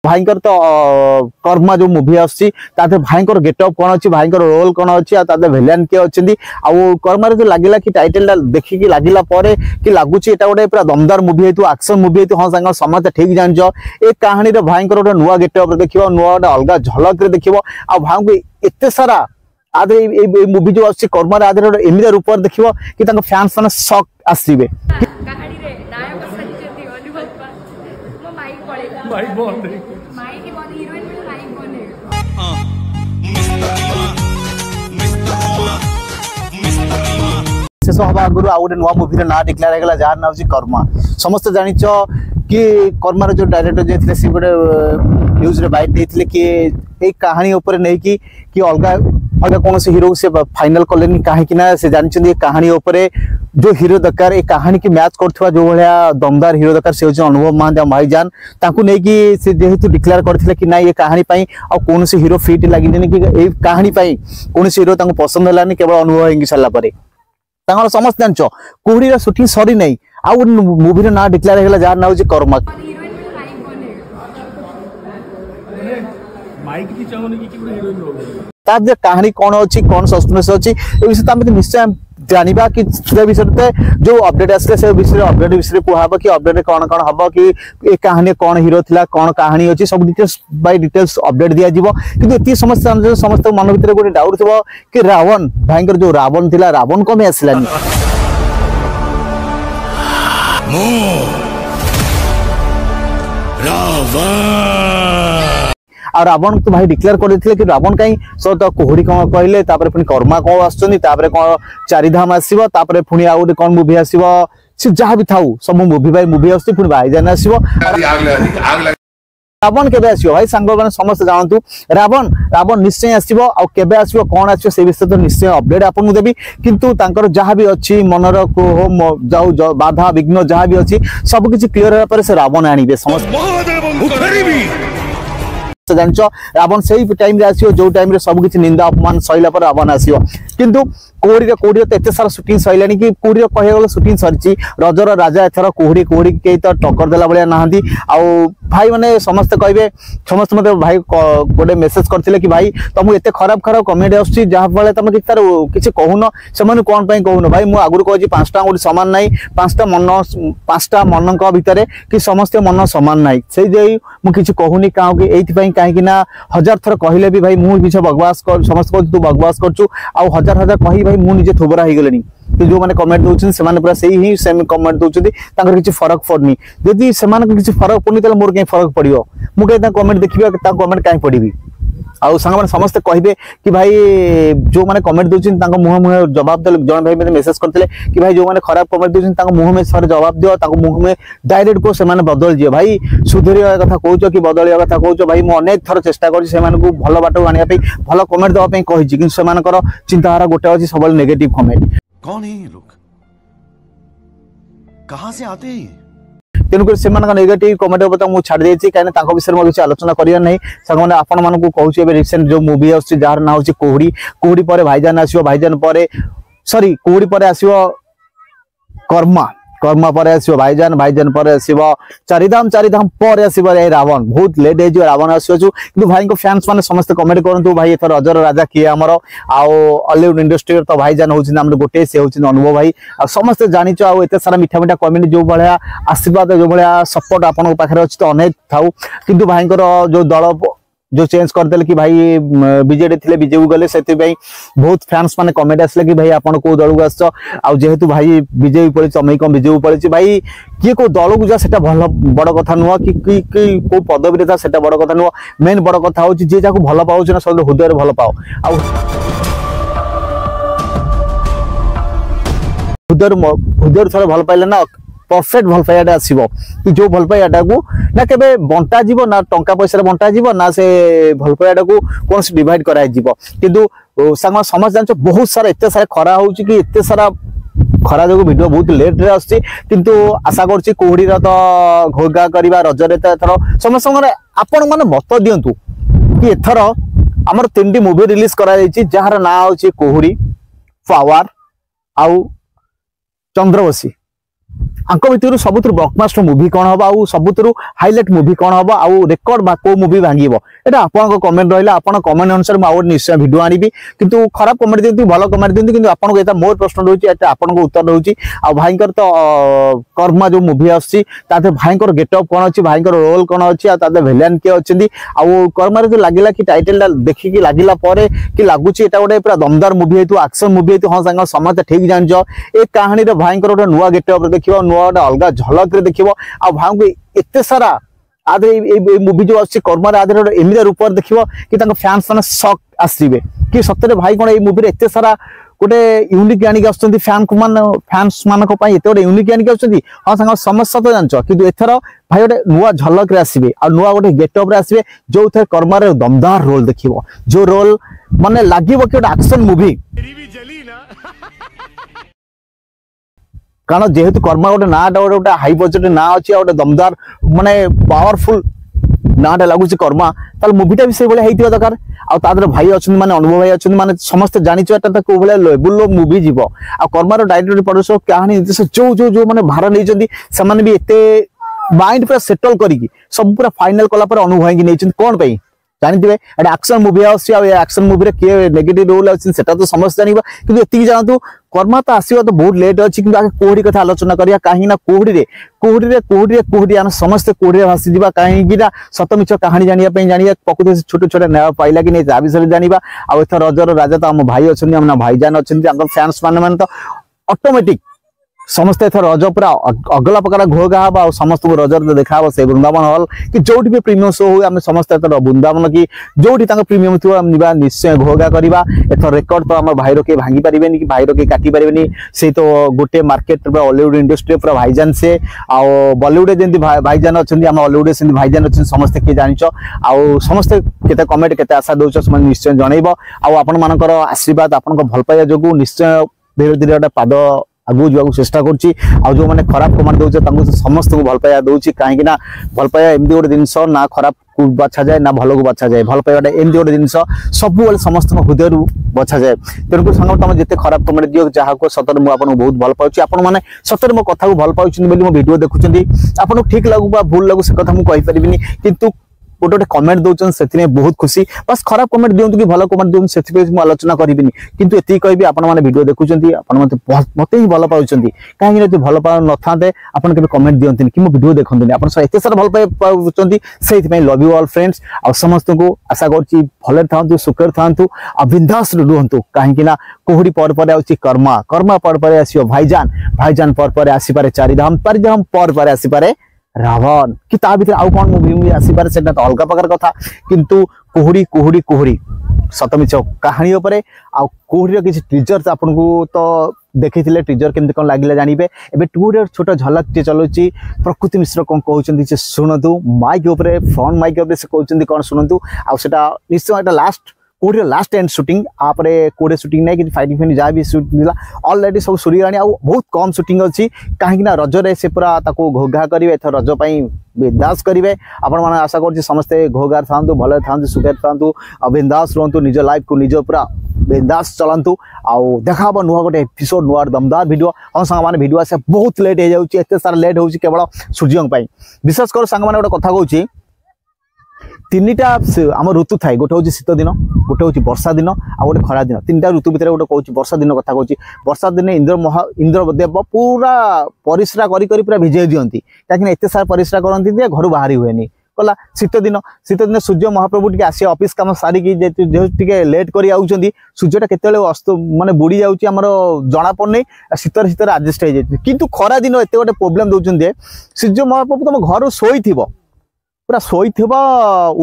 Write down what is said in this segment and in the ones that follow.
भाईकर तो कर्मा जो मूवी आसी भाईकर गेटअप कौन अच्छी भाईकर रोल कौन अच्छी विलेन किए अच्छी कर्मा जो लगे कि टाइटल देखिकी लगला कि लगुच एटा गोटे पूरा दमदार मूवी है एक्शन मूवी है हाँ सांग समस्त ठीक जान ए कहानी भाईकर गोटे नुआ गेटअप देख नुआ गोटे अलग झलक देख भाई को एत सारा आदे मूवी जो आसी कर्मा आदि एमती रूप देख कि फैंस मैंने शॉक आसवे शेष हवा आगु आ गए नुआ मूवी ना डिक्लेयर होगा जार ना कर्मा समस्त जानिच कि कर्मार जो डायरेक्टर जो सी गोटे न्यूज रे बाइट देते कि एक कहानी उपर नहीं कि अलग अलग कौन से हीरो से फाइनल कले कहीं से जानते कहानी उपरे जो हीरो दरकार ए कहानी की मैच कर जो भाया दमदार हीरो दरकार से हूँ अनुभव महांती भाईजान नहीं कि जेहेतु डिक्लेयर करते कि ना ये कहानी कौन से हीरो फिट लगे कि कहानी कौन से हीरो पसंद है केवल अनुभव हो सारापर समस्त जान कुहड़ी शूटिंग सरी नहीं आउ मूवी ना डिक्लेयर होगा जार ना कर्मा तार कहानी कौन अच्छी कौन सस्पेंस अच्छी विषय निश्चय जाना कि विषय जो अपडेट आसे से विषय अपडेट विषय कहब कि अपडेट कौन कौन हम कि कहानी कौन हीरो थिला कौन कहानी अच्छी सब डिटेल्स बाय डिटेल्स अपडेट दिया जिवो किंतु एती समस्त मन भीतर गोटे डाउट थो कि रावण भाईकर जो रावण थिला रावण कमे आसलानी आ रावण तो भाई डिक्लेयर करते कि रावण कहीं सो तो कुहड़ी कौन कहले पुणी कर्मा कौन आसुनी कौन चारिधाम आसो पुणी आउ गोटे कौन मूवी आसो सी जहाँ भी थाऊ सब मूवी बाय मूवी आस भाईजान आसो रावण केबे आसो भाई सांग मैंने समस्त जानतु रावण रावण निश्चय आसो आबे आसो कौन आसो से विषय तो निश्चय अपडेट आपको देवी किंतु तांकर जहाँ भी अच्छी मनर जाऊ बाधा विघ्न जहाँ भी अच्छी सब किसी क्लियर होगा से रावण आने समस्त जानच रावण से टाइम आसो जो टाइम सब किसी निंदा अपमान सैला पर रावण आसो किंतु कुहड़ी तो एत सारा शूटिंग सैलानी कि कुहड़ी कह गले शूटिंग सरी रजर राजा एथर कुहड़ी कुहड़ी कई तो टक्कर देला भाया ना भाई मैंने समस्त कहे समस्त मत भाई गोटे मेसेज करते कि भाई तुमको एत खराब खराब कमेंट आसूँ जहाँफल तुम तार किसी कहून से कौन कहून भाई मुझे आगुरी कही पांचटा गोटे सामान ना पांचटा मन भितर कि समस्त मन सामान ना से मुझे कहूनी कहीं कहीं हजार थर कहले भी भाई मुझे बकवास कर समस्त कह तू बकवास करचु आउ हजार हजार कही भाई मुझे थोबरा हो गले कि जो मैंने कमेंट दौरान से पूरा से ही सेम कमेंट दौरान किसी फरक पड़नी जदि से किसी फरक पड़नी तो मोर कहीं फरक पड़ो मुझे कमेंट देखिए कमेंट कहीं पढ़ी आउ सांग मैंने समस्ते कहे कि भाई जो मैंने कमेंट दौरान मुह मुह जवाब दे जन भाई मैंने मेसेज करते कि भाई जो मैंने खराब कमेंट दौरान मुह में सर जवाब दियो मुह में डायरेक्ट को से बदल दिए भाई सुधरिया कथा कौच कि बदलिया कथा कौच भाई मुझे अनेक थर चेष्टा कर भल बाट आने भल कमेंट देवाई कही चिंताधारा गोटे अच्छी सब नेगेटिव कमेंट कौन है ये लोग कहां से आते हैं तेणुक से नेगेटिव कमेंट मुझे छाड़ देती कहीं विषय में किसी आलोचना करिया नहीं सांग आपण मानक कहूँ रिसेंट जो मूवी आस जार ना हूँ कुहड़ी कुहड़ी पर भाईजान आसो भाईजान पर सॉरी कुहड़ी पर आसो कर्मा कर्मा पर आसो भाईजान भाईजान पर आसो चारिधाम चारिधाम पर आसो रावण बहुत लेट हो रावण आसो कि भाई को फैंस मैंने समस्त कमेंट करूँ भाई एथर रजर राजा किए आमर हॉलीवुड इंडस्ट्री तो भाईजान हूँ गोटे से हूँ अनुभव भाई समस्त जानिच आत सारा मिठा मिठा कमेंट जो भाया आशीर्वाद जो भाया सपोर्ट आपन पाखे अच्छी तो अनेक थाऊ कि भाई जो दल जो चेंज करदे कि भाई बीजेडी थे बीजेपी गले से बहुत फैंस माने कमेंट आसले कि भाई आपन को दल को आस जेहेतु भाई बीजेपी पड़ी अमई कम बीजेपी पड़ी भाई किए को दल को जा भल बड़ कथा नुह कि को पदवी था से बड़ कथा नुह मेन बड़ कथा हूँ जी जहाँ भल पाँच ना सब हृदय भल पाओ हृदय थोड़ा भल पाइले ना परफेक्ट भल पाइबाटा आसो कि जो भल पाइबाटा को ना केबे बंटा जीवो ना टंका पैसा बंटा जीवो ना से भल पाइबाटा को कौन से डिवाइड कराई जीवो किंतु सांग समझ जान बहुत सारा एत सारा खरा हो कि एत सारा खरा जो वीडियो बहुत लेट रे आछि किंतु आशा करछि कोहड़ी रा तो घोगा करबा रजरे तो एथर समस्त आपण माने मत दियंतु कि एथर हमर 3टी मूवी रिलीज करा जायछि जहार ना होछि कोहड़ी पावर आउ चंद्रवशी आंक भितर सबुठ ब्लॉकबस्टर मूवी कौन हम आउ सबुठ हाइलाइट मूवी कौन हम आउ रेकर्ड को मूवी भांग एटा आपन कमेंट रहा आपन कमेंट अनुसार मुझे निश्चय भिडियो आनी किंतु खराब कमेंट दिंतु भल कमेंट दिंतु किंतु आपन एटा मोर प्रश्न रोची एटा आपन उत्तर रोची आ भाईकर तो कर्मा जो मूवी आसी ताते भाईकर गेटअप कौन अच्छी भाईकर रोल कौन अच्छी ताते विलेन किए अच्छी आ कर्मा जो लगिला कि टाइटल देखिकी लगिला परे कि लगुच एटा गोटे पूरा दमदार मूवी हेतु एक्शन मूवी हेतु हाँ सांग समस्त ठीक जान ए कहानी रे भाईकर गोटे नुआ गेटअप देखिबो नुआ गोटे अलग झलक रे देखिबो आ भाई को एते सारा आदे ए मूवी जो आसी कर्मा रे आदे एमिदा रूप देखिबो कि तांको फैंस माने शॉक आसीबे कि सत्य भाई कोन ए मूवी रे एते सारा गोटे यूनिक आनिक आछंती फैंस मानक पई एते गोटे यूनिक आनिक आछंती हां संग समस्या तो जानछ किंतु एथर भाई गोटे नुआ झलक रे आसीबे आ नुआ गोटे गेटअप रे आसीबे जो थे कर्मा रे दमदार रोल देखिबो जो रोल माने लागिबो कि गोटे एक्शन मूवी कारण जेहेतु कर्मा गोटे ना गोटे हाई बजेट ना अच्छी गोटे दमदार माने पावरफुल नाटा लगुच कर्मा ताल मूवीटा भी से भाई दरकार आदर भाई अच्छा माने अनुभव भाई अच्छा माने समस्त जानी को लेवल मूवी जीव आ कर्मार डायरेक्टर प्रोड्यूसर कहानी निर्देशक जो जो जो माने भार नहीं से भी एते माइंड पूरा सेटल करी सब पूरा फाइनल कला पर अनुभव भाई नहीं कौन पाई जानते एटा एक्शन मूवी एक्शन मूवी किए नेगेटिव रोल अच्छे तो समस्त जाना कि जानतु कर्मा तो आसवा तो बहुत लेट अच्छी कि आगे कोहड़ी कथा आलोचना करिया कहीं कोहड़ी आम समस्त कोहड़ी भासी जावा कहीं सत मिछ कहानी जानिया प्रकृति छोट छोट न्याय पाइला कि नहीं ता विषय जाना आउ एथर रजर राजा तो आम भाई अच्छा भाईजान अच्छा फैंस मैंने तो ऑटोमेटिक समस्त एथर रज पूरा अगला प्रकार घोगा हम आ समस्त को रजर देखा से वृंदावन हॉल कि जो भी प्रीमियम शो हुए आम समस्त एथर वृंदावन कि जो प्रीमियम थी निश्चय घोगा करवा एथर रेकर्ड तो आम भाईर किए भांगी पारे कि भाईर किए काटी पारे से तो गोटे मार्केट हॉलीवुड इंडस्ट्री पूरा भाईजान से आउ बॉलीवुड जमी भाईजान अच्छा आम हॉलीवुड से भाईजान अच्छे समस्त किए जान आउ समस्त केते कमेंट केते आशा दौच निश्चय जनइब आपण मानकर आशीर्वाद आपण भल पाइबा जो निश्चय धीरे धीरे गोटे पाद आगू जावाक चेष्टा करुच्ची जो मैंने खराब कमेंट दौचे समस्त को भल पाइबा दौची कहीं भल पाइबा एमती गोटे जिनस ना खराब को बछा जाए ना भल को बछा जाए भल पाइबाटा एमती गोटे जिनस सब समस्त हृदय बछा जाए तेणुक सांग तुम जिते खराब कमेंट दियो जहाँ सतर मुझे आपको बहुत भल पाऊँ आपण मैंने सतर मो कथा को भल पाउछन मो वीडियो देखुं आपको ठीक लगू बा भूल लगू से कथा मुझे कहीपरि किंतु गोटे गोटे कमेंट दौरान से बहुत खुशी बस खराब कमेंट दिंतु कि भल कमेंट दिंतु से आलोचना करी किंतु एति कहबी आपण माने वीडियो देखुं मत ही भल पाउँ कहीं भल पा न था आप कमेंट दिखती कि मो वीडियो देखते आप एत सारा भल पाऊँ से लव यू ऑल फ्रेंड्स आ समस्त को आशा करुँची भले था सुखर था बिंदास रुहतु कहीं कोहड़ी पर कर्मा कर्मा पर आसो भाईजान भाईजान पर आसपे चारिधाम पर आसपे रावण कि ता भीतर आउ कौन मूवी आसपारे से तो अलग प्रकार कथा किंतु कोहड़ी कोहड़ी कोहड़ी सतमिच कहानी उपरे आ कोहड़ी किसी टीजर आपन को तो देखी टीजर केमती कौन लगे जानवे एवं टूर छोट झलक टे चलुची प्रकृति मिश्र कौन कहते शुणु माइक फ्रंट माइक से कहते कौन शुणु आटा निश्चय एटा लास्ट कोहड़ी लास्ट एंड शूटिंग आपरे कोड़े शूटिंग नहीं कि फाइटिंग फाइटिंग जहाँ भी शूटिंग अलरेडी सब सरीगला बहुत कम शूटिंग अच्छी कहीं रजरे से पूरा घोघा करेंगे एथर रज बिंदास करेंगे आपण मैंने आशा कर समस्ते घोघार था भले था सुखर था बिंदास रुहतु निज लाइफ को निज पूरा बिंदास चलतु आउ देखा नुआ गोटे एपिसोड नुआ दमदार वीडियो हम सांग मैंने वीडियो आसे बहुत लेट हो जाए एत सारा लेट हो केवल सूर्य विशेष कर सांग मैंने गोटे कथा कहूँ तीनटा आम ऋतु थाए गोटे हूँ शीत दिन गोटे हूँ वर्षा दिन आ गोटे खरा दिन तीनटा ऋतु भितर गोटे कहूँ वर्षा दिन कथा कहूँ वर्षा दिन इंद्रदेव पूरा परिश्रा करी पूरा भिजे दिखती कहीं एत सारा परिश्रा करती घर बाहरी हुए कला शीत दिन सूर्य महाप्रभु टी आस ऑफिस काम सारिकी टे लेट कर सूर्यटा केत अस्त माने बुड़ी जाऊँगी जना पड़े शीतर शीतर आडजस्ट हो जाए किंतु खरा दिन एत गोटे प्रोब्लेम दौरान सूर्य महाप्रभु तुम घर शोई पूरा शोई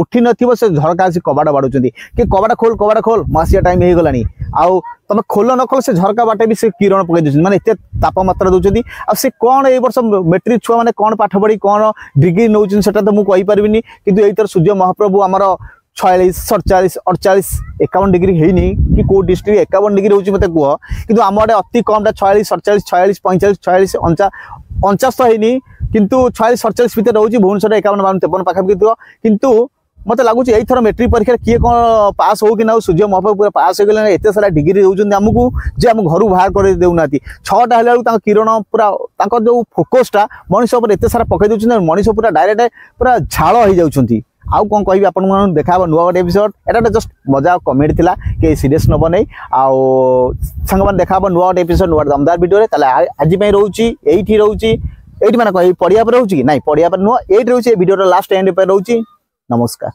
उठी नथिबो से झरका आसी कबाड़ बाड़ुचंदी कि कबाड़ खोल मासिया टाइम हो गलानी आउ तुम खोल न खोल से झरका बाटे भी से किरण पकई दउछन माने एते तापमात्रा दउछंदी आ से कोन ए वर्ष मैट्रिक छुआ माने कोन पाठ पढ़ी कोन डिग्री नउछन सेटा तो मु कहि परबिनी किंतु एतर सूर्य महाप्रभु हमर 46 47 48 51 डिग्री हेनी कि को डिस्ट्रिक्ट 51 डिग्री होची मते कुह किंतु आम आडे अति कम 46 47 46 45 46 49 हेनी किंतु 46 47 भीतर रोची भुवनेश्वर 51 52 53 पाखापाखि किंतु मत लगुच यही मेट्रिक परीक्षा किए कौन पास हो कि ना सूर्य महाप्रभु पूरा पास हो गले एत सारा डिग्री दौरान आमको जे आम घर बाहर कर देना 6टा हेल्ला किरण पूरा जो फोकसटा मनीष एत सारा पकई दे मनीष पूरा डायरेक्ट पूरा झाड़ हो जाती आउ कौन कह आप देखा नुआ गोटे एपिसोड एटा जस्ट मजा कमेडी थिला के सीरियस नब नहीं आउ सांग मैंने देखा नुआ गोटे एपिसोड नुआ दमदार वीडियो आज रोची एठी रोची एठी माने पड़िया पर रोची कि नहीं पड़िया पर नुआ एठी रोची वीडियो लास्ट एंड पर रोची नमस्कार।